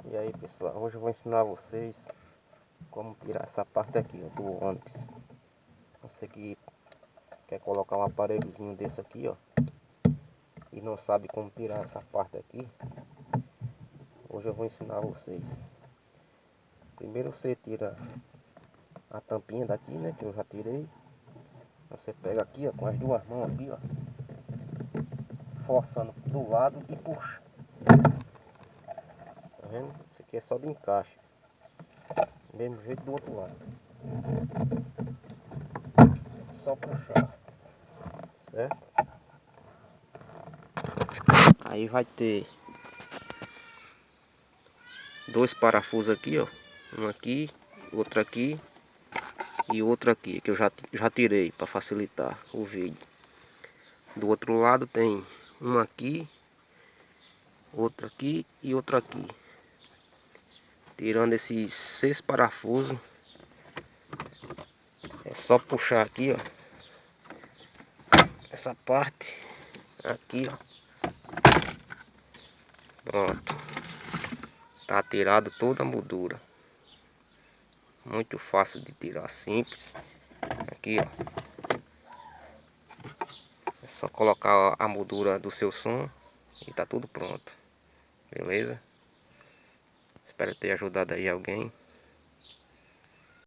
E aí pessoal, hoje eu vou ensinar vocês como tirar essa parte aqui, ó, do Onix. Você que quer colocar um aparelhozinho desse aqui, ó, e não sabe como tirar essa parte aqui, hoje eu vou ensinar vocês. Primeiro você tira a tampinha daqui, né, que eu já tirei. Você pega aqui, ó, com as duas mãos aqui, ó, forçando do lado e puxa. Tá vendo? Isso aqui é só de encaixe. Mesmo jeito do outro lado. Só puxar, certo? Aí vai ter dois parafusos aqui, ó. Um aqui, outro aqui e outro aqui, que eu já tirei para facilitar o vídeo. Do outro lado tem um aqui, outro aqui e outro aqui. Tirando esses 6 parafusos, é só puxar aqui, ó. Essa parte aqui, ó. Pronto. Tá tirado toda a moldura. Muito fácil de tirar, simples. Aqui, ó. É só colocar a moldura do seu som e tá tudo pronto. Beleza? Espero ter ajudado aí alguém.